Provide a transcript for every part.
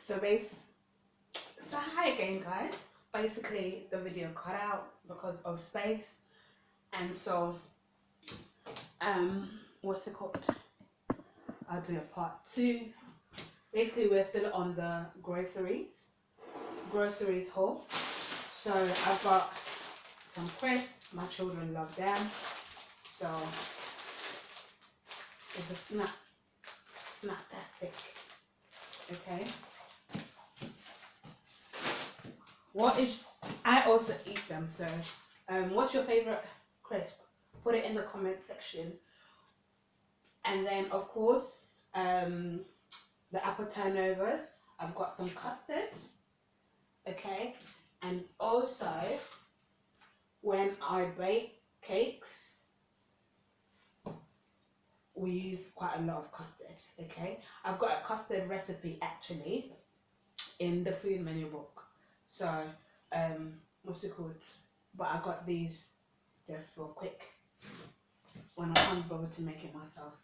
So so hi again, guys. Basically, the video cut out because of space, and so what's it called? I'll do a part two. Basically, we're still on the groceries haul. So I've got some crisps. My children love them. So it's a snack-tastic. Okay. I also eat them. So, what's your favorite crisp? Put it in the comment section. And then, of course, the apple turnovers. I've got some custards. Okay. And also, when I bake cakes, we use quite a lot of custard. Okay. I've got a custard recipe actually in the food menu book. So, what's it called? But I got these just for quick when I can't bother to make it myself.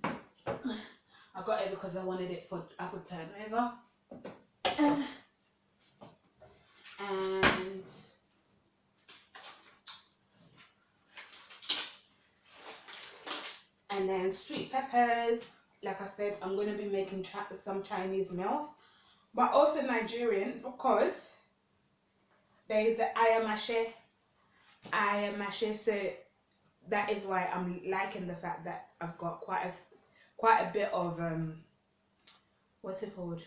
I got it because I wanted it for apple turnover. And then sweet peppers. Like I said, I'm going to be making some Chinese meals, but also Nigerian, because there is the ayamashi. So that is why I'm liking the fact that I've got quite a bit of what's it called,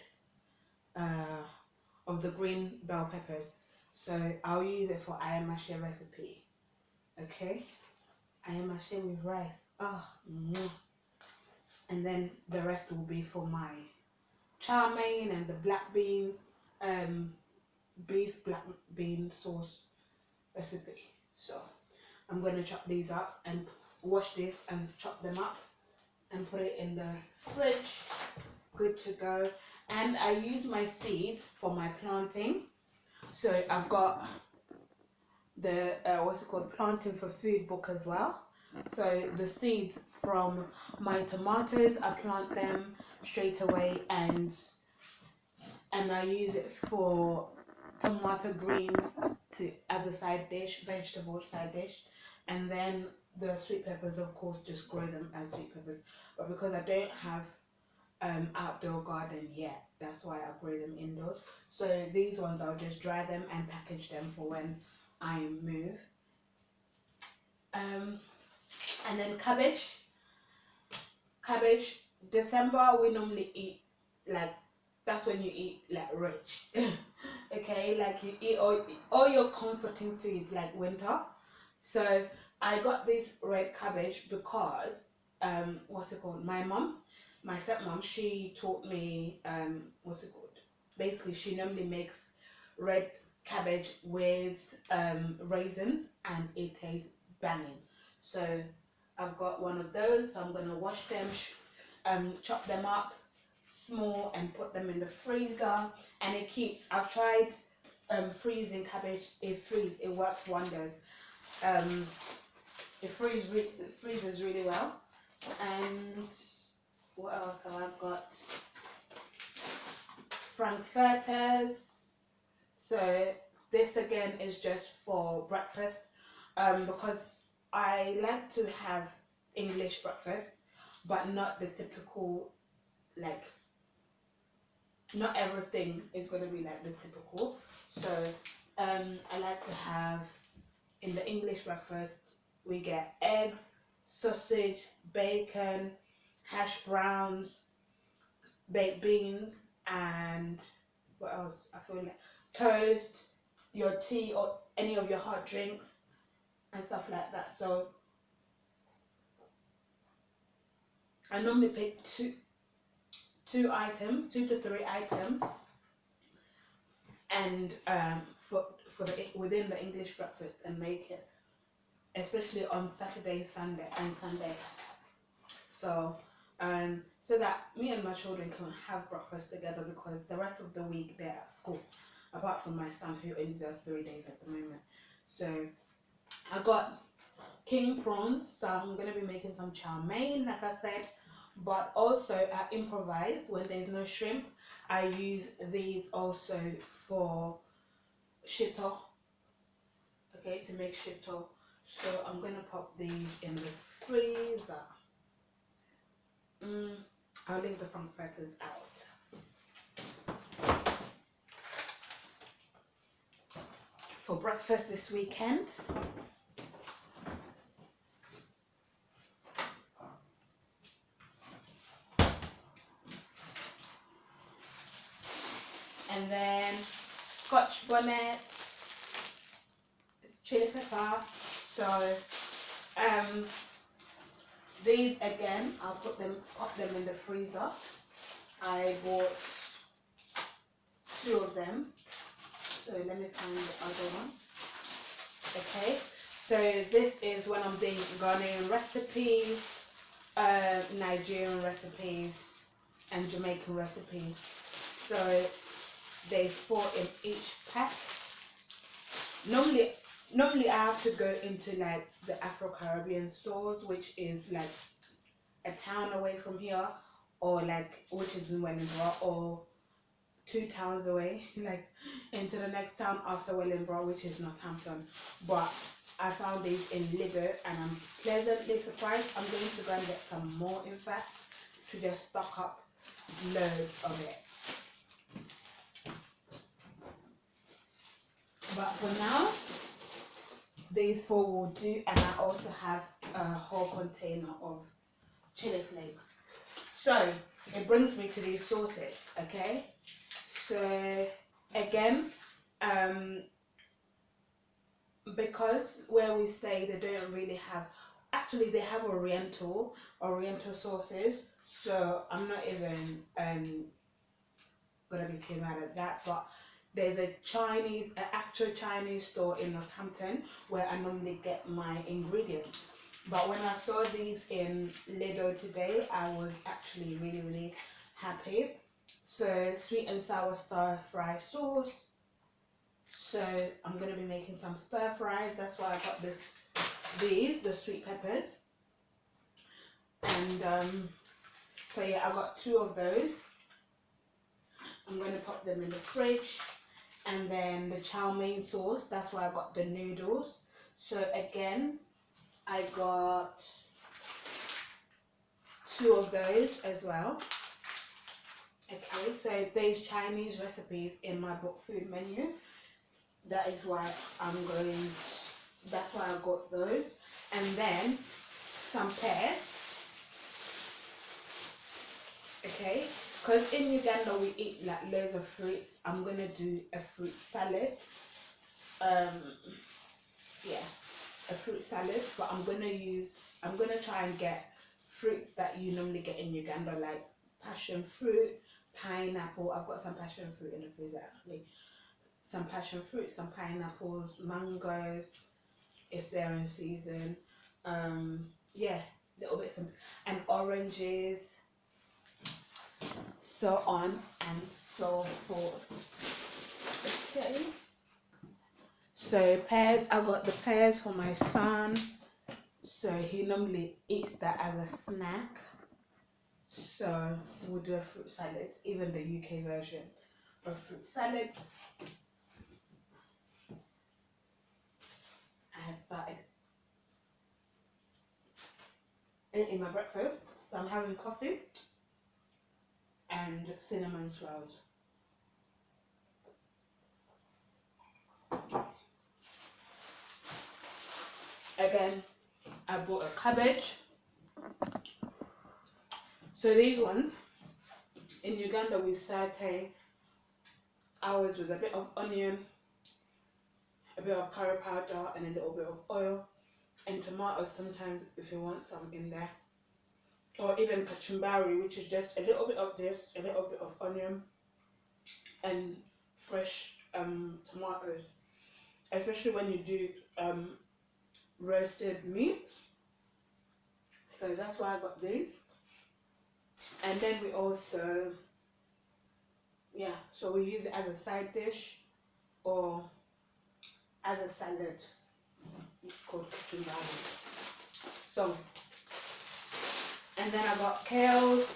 of the green bell peppers. So I'll use it for ayamashi recipe. Okay, ayamashi with rice. And then the rest will be for my chow mein and the beef black bean sauce recipe. So I'm going to chop these up and wash this and chop them up and put it in the fridge. Good to go. And I use my seeds for my planting. So I've got the what's it called, planting for food book as well. So the seeds from my tomatoes, I plant them straight away, and I use it for tomato greens as a side dish, vegetable side dish. And then the sweet peppers, of course, just grow them as sweet peppers. But because I don't have outdoor garden yet, that's why I grow them indoors. So these ones, I'll just dry them and package them for when I move. And then cabbage, December we normally eat, like, that's when you eat like rich. Okay, like you eat all your comforting foods like winter. So I got this red cabbage because what's it called, my stepmom, she taught me what's it called, basically she normally makes red cabbage with raisins, and it tastes banging. So I've got one of those, so I'm going to wash them, chop them up small, and put them in the freezer. And it keeps, I've tried freezing cabbage. It works wonders. It freezes really well. And what else have I got? Frankfurters. So this again is just for breakfast, because I like to have English breakfast, but not the typical, like, not everything is going to be like the typical. So I like to have, in the English breakfast, we get eggs, sausage, bacon, hash browns, baked beans, and what else? I feel like toast, your tea, or any of your hot drinks and stuff like that. So I normally pick two to three items, and for the within the English breakfast, and make it, especially on Saturday, Sunday, and Sunday. So so that me and my children can have breakfast together, because the rest of the week they're at school, apart from my son, who only does 3 days at the moment. So I got king prawns, so I'm going to be making some chow mein, like I said. But also I improvise when there's no shrimp. I use these also for shito, okay, to make shito. So I'm gonna pop these in the freezer. I'll leave the frankfurters out. For breakfast this weekend, and then scotch bonnet, it's chili pepper. So these again, I'll pop them in the freezer. I bought 2 of them. So let me find the other one. Okay, so this is when I'm doing Ghanaian recipes, Nigerian recipes, and Jamaican recipes. So there's 4 in each pack. Normally I have to go into like the Afro-Caribbean stores, which is like a town away from here, or like which is in Wellingborough, or 2 towns away, like into the next town after Wellingborough, which is Northampton. But I found these in Lidl and I'm pleasantly surprised. I'm going to go and get some more, in fact, to just stock up loads of it. But for now, these 4 will do, and I also have a whole container of chili flakes. So it brings me to these sauces, okay? So again, because where we stay, they don't really have, actually they have oriental sauces, so I'm not even gonna be too mad at that. But there's an actual Chinese store in Northampton where I normally get my ingredients. But when I saw these in Lidl today, I was actually really happy. So sweet and sour stir fry sauce. So I'm gonna be making some stir fries. That's why I got the sweet peppers. And so yeah, I got 2 of those. I'm gonna pop them in the fridge. And then the chow mein sauce, that's why I got the noodles. So again, I got 2 of those as well. Okay, so there's Chinese recipes in my book food menu. That is why that's why I got those. And then some pears. Okay, because in Uganda we eat like loads of fruits. I'm gonna do a fruit salad. Yeah, a fruit salad, but I'm gonna try and get fruits that you normally get in Uganda, like passion fruit, pineapple. I've got some passion fruit in the freezer actually. Some passion fruit, some pineapples, mangoes, if they're in season. Yeah, little bits and oranges, so on and so forth. Okay. So pears, I got the pears for my son. So he normally eats that as a snack. So we'll do a fruit salad, even the UK version of fruit salad. I had started eating my breakfast, so I'm having coffee and cinnamon swirls. Again, I bought a cabbage. So these ones, in Uganda we saute ours with a bit of onion, a bit of curry powder and a little bit of oil, and tomatoes sometimes if you want some in there. Or even kachumbari, which is just a little bit of this, a little bit of onion and fresh tomatoes. Especially when you do roasted meats. So that's why I got these. And then we also, yeah, so we use it as a side dish or as a salad called kachumbari. So And then I got kales.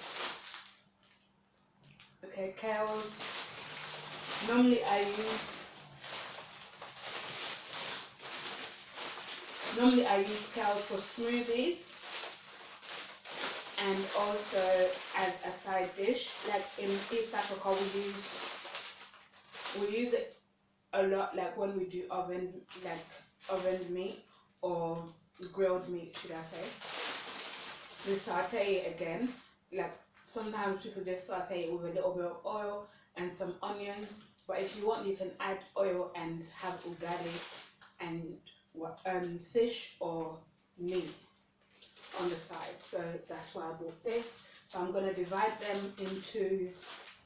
Okay, kales. Normally I use kales for smoothies and also as a side dish. Like in East Africa, we use it a lot, like when we do ovened meat or grilled meat, should I say. We saute it again. Like sometimes people just saute it with a little bit of oil and some onions. But if you want, you can add oil and have ugali and fish or meat on the side. So that's why I bought this. So I'm going to divide them into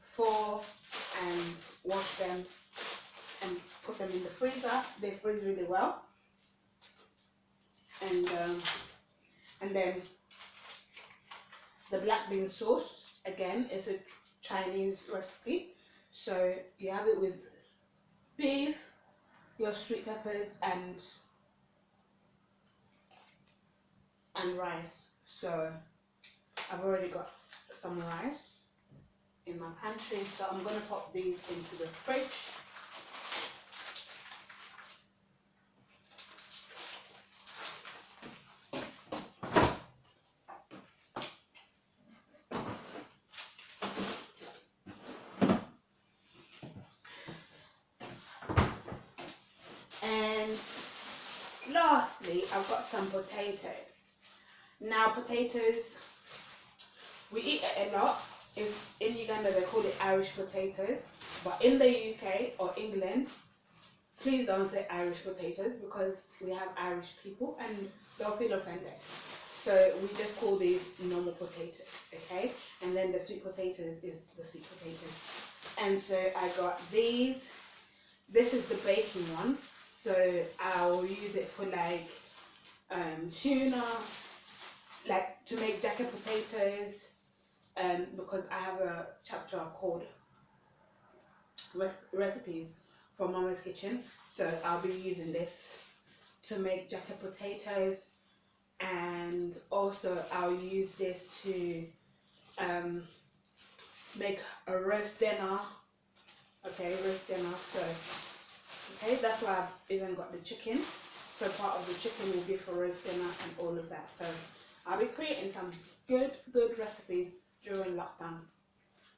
4 and wash them and put them in the freezer. They freeze really well. And then the black bean sauce, again, is a Chinese recipe. So you have it with beef, your sweet peppers and rice. So I've already got some rice in my pantry, so I'm going to pop these into the fridge. And lastly, I've got some potatoes. Now potatoes, we eat it a lot. In Uganda they call it Irish potatoes, but in the UK or England, please don't say Irish potatoes because we have Irish people and they'll feel offended. So we just call these normal potatoes, okay? And then the sweet potatoes is the sweet potatoes. And so I got these. This is the baking one. So I'll use it for like tuna, like to make jacket potatoes, because I have a chapter called recipes from Mama's Kitchen. So I'll be using this to make jacket potatoes, and also I'll use this to make a roast dinner. Okay, roast dinner. So okay, that's why I've even got the chicken. So part of the chicken will be for roast dinner and all of that. So I'll be creating some good recipes during lockdown.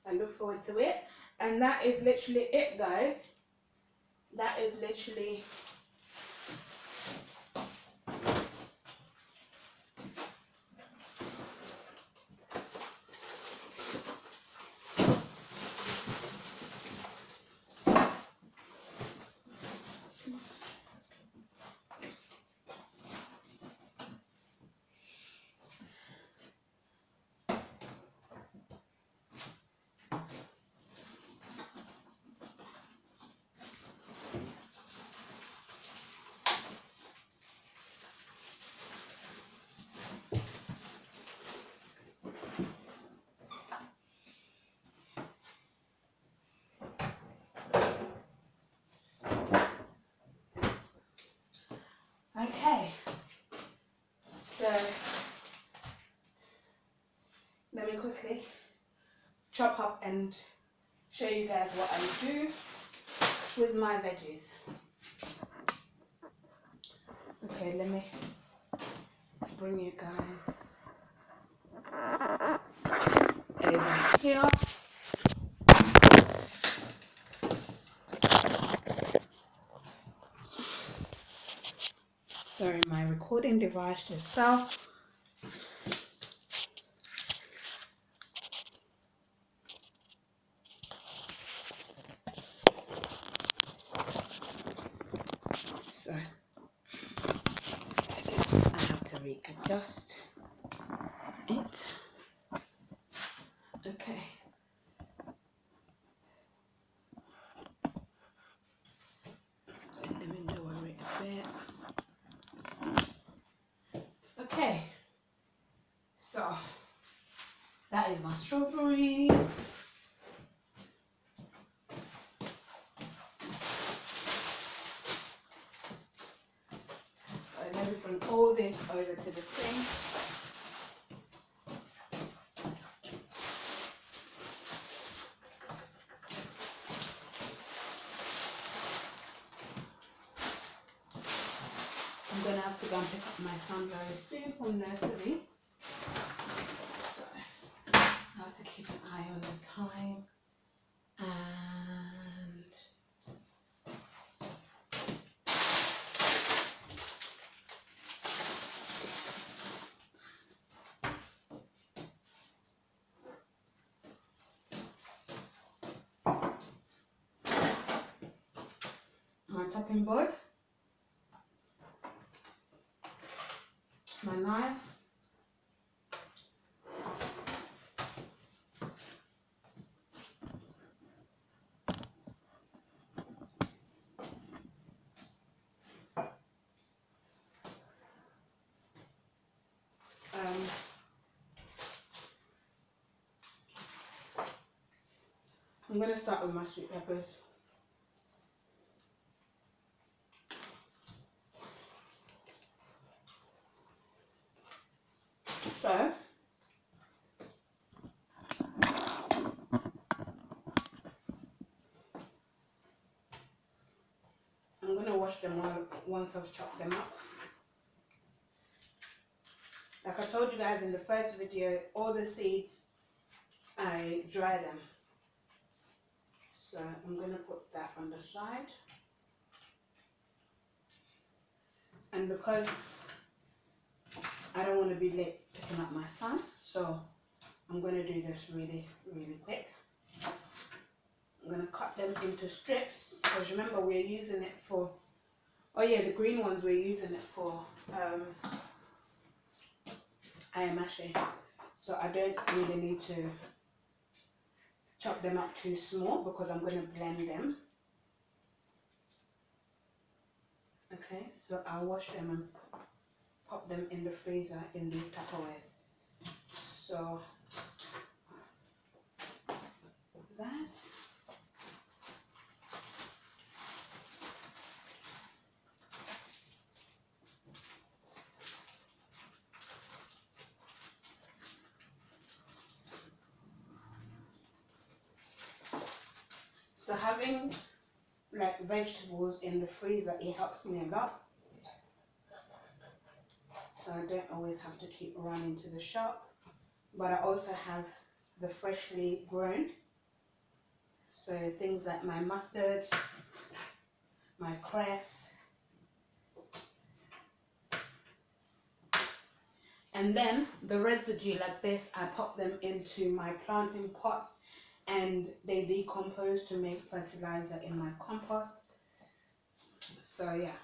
I look forward to it. And that is literally it, guys. That is literally okay. So let me quickly chop up and show you guys what I do with my veggies. Okay, let me bring you guys over here. Sorry, my recording device just fell. So I have to readjust it. Okay. So let me lower it a bit. Okay. So that is my strawberries. So let me bring all this over to the sink. go and pick up my son very soon from nursery. So I have to keep an eye on the time. And my chopping board, my knife, I'm going to start with my sweet peppers. So I'm going to wash them once I've chopped them up. Like I told you guys in the first video, all the seeds, I dry them. So I'm going to put that on the side. And because I don't want to be late picking up my son, so I'm going to do this really, really quick. I'm going to cut them into strips, because remember we're using it for, oh yeah, the green ones we're using it for A.H.P. So I don't really need to chop them up too small because I'm going to blend them. Okay, so I'll wash them and pop them in the freezer in these Tupperwares. So that. So having like vegetables in the freezer, it helps me a lot. So I don't always have to keep running to the shop. But I also have the freshly grown. So things like my mustard, my cress. And then the residue like this, I pop them into my planting pots and they decompose to make fertilizer in my compost. So yeah.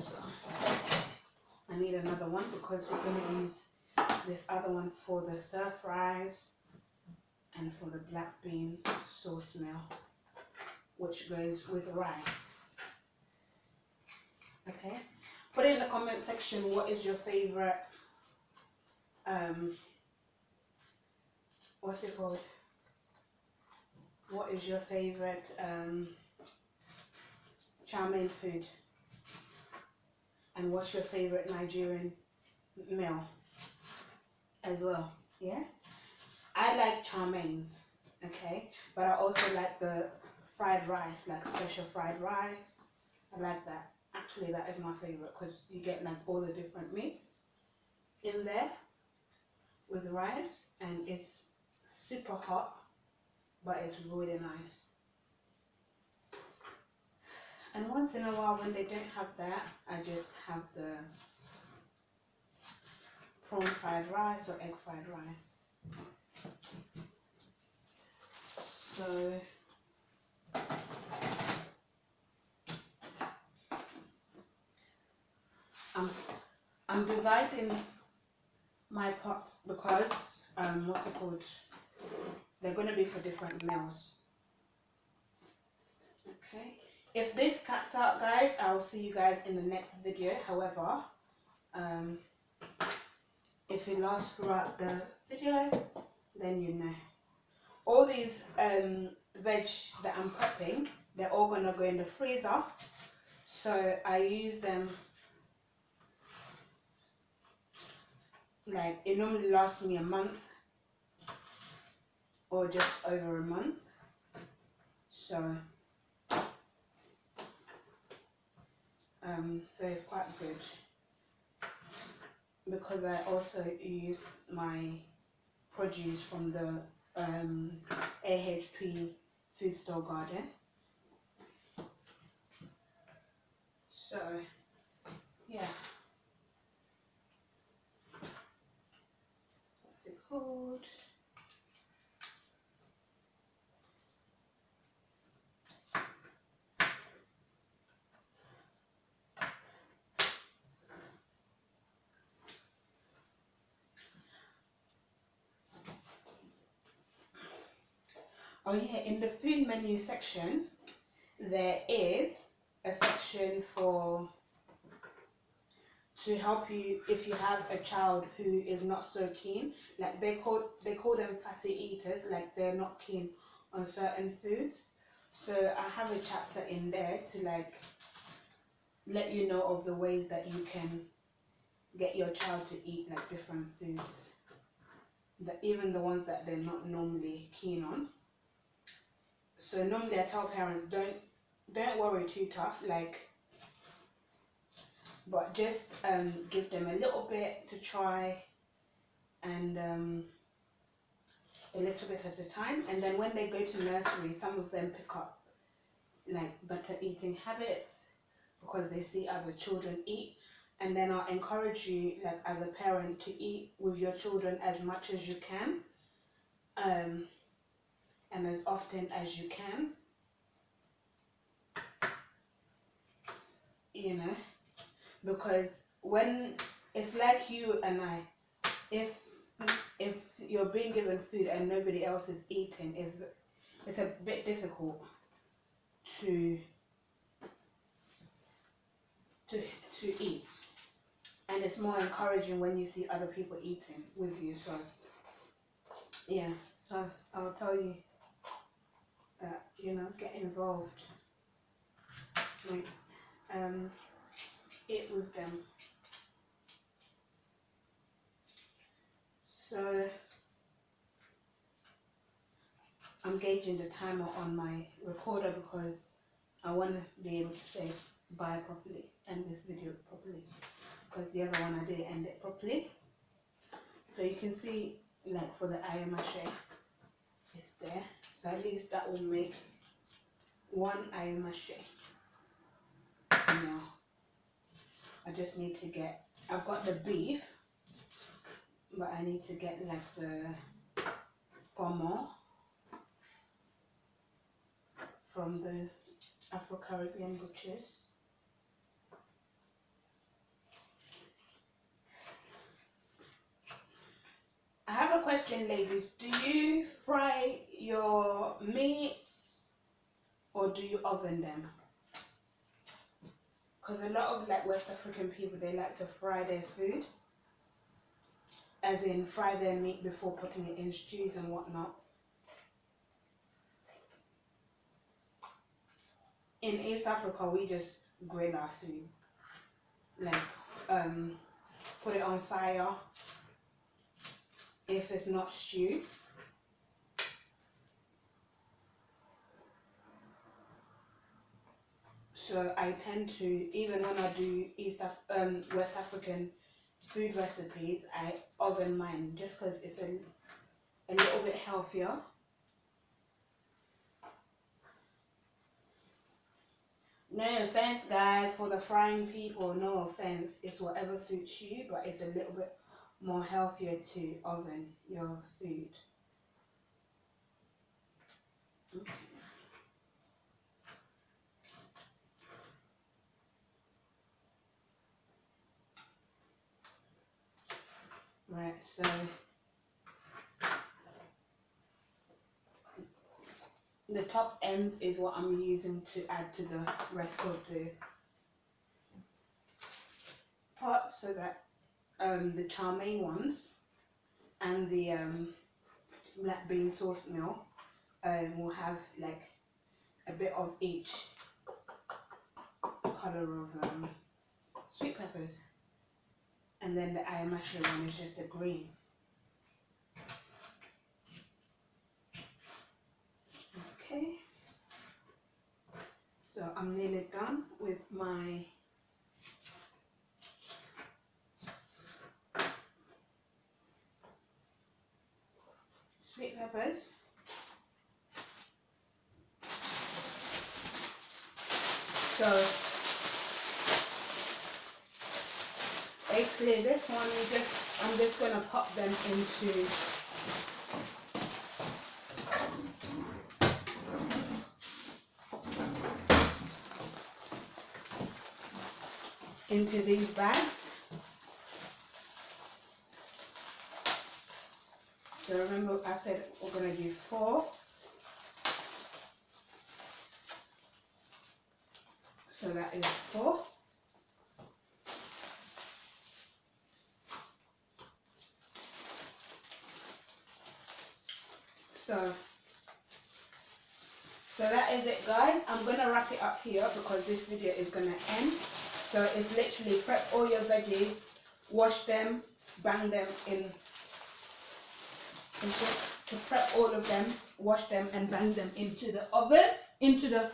So I need another one because we're going to use this other one for the stir fries and for the black bean sauce meal, which goes with rice. Okay, put it in the comment section what is your favorite what's it called, what is your favorite chow mein food, and what's your favorite Nigerian meal as well. Yeah, I like chow meins, okay, but I also like the fried rice, like special fried rice. I like that. Actually, that is my favorite because you get like all the different meats in there with rice, and it's super hot, but it's really nice. And once in a while, when they don't have that, I just have the prawn fried rice or egg fried rice. So I'm dividing my pots because what's it called? They're going to be for different meals. Okay. If this cuts out, guys, I'll see you guys in the next video. However, if it lasts throughout the video, then you know. All these veg that I'm prepping, they're all going to go in the freezer. So I use them, like it normally lasts me a month or just over a month. So So it's quite good because I also use my produce from the A.H.P food store garden. So yeah, what's it called? Oh yeah, in the food menu section, there is a section for to help you if you have a child who is not so keen. Like they call them fussy eaters, like they're not keen on certain foods. So I have a chapter in there to like let you know of the ways that you can get your child to eat like different foods. That even the ones that they're not normally keen on. So normally I tell parents don't worry too tough, like, but just give them a little bit to try, and a little bit at a time. And then when they go to nursery, some of them pick up like better eating habits because they see other children eat. And then I'll encourage you, like as a parent, to eat with your children as much as you can, and as often as you can. You know, because when it's like you and I, if you're being given food and nobody else is eating, it's a bit difficult to to eat, and it's more encouraging when you see other people eating with you. So yeah, so I'll tell you that, you know, get involved, like eat with them. So I'm gauging the timer on my recorder because I want to be able to say bye properly, end this video properly, because the other one I didn't end it properly. So you can see, like for the ayamache, it's there. So at least that will make one ayamache. Now I just need to get, I've got the beef, but I need to get like the pomo from the Afro-Caribbean butchers. I have a question, ladies. Do you fry your meats or do you oven them? Because a lot of like West African people, they like to fry their food, as in fry their meat before putting it in stews and whatnot. In East Africa, we just grill our food, like put it on fire if it's not stew. So I tend to, even when I do West African food recipes, I oven mine just because it's a little bit healthier. No offense, guys, for the frying people, no offense. It's whatever suits you, but it's a little bit more healthier to oven your food. Okay. Right, so the top ends is what I'm using to add to the rest of the pot, so that the chow mein ones and the black bean sauce meal will have like a bit of each color of sweet peppers, and then the ayamashi one is just the green. Okay, so I'm nearly done with my peppers. So basically this one I'm just gonna pop them into these bags. So remember I said we're gonna do 4. So that is 4. So that is it, guys. I'm gonna wrap it up here because this video is gonna end. So it's literally prep all your veggies, wash them, bang them in to prep all of them, wash them and bang them into the oven, into the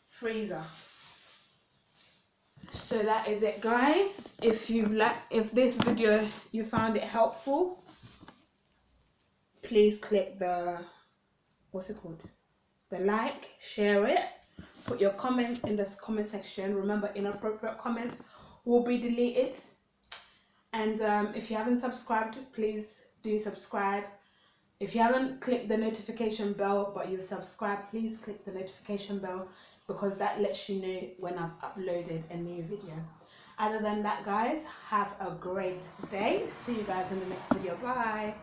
freezer. So that is it, guys. If this video you found it helpful, please click the the like, share it, put your comments in the comment section. Remember, inappropriate comments will be deleted. And if you haven't subscribed, please do subscribe. If you haven't clicked the notification bell but you've subscribed, please click the notification bell because that lets you know when I've uploaded a new video. Other than that, guys, have a great day. See you guys in the next video. Bye.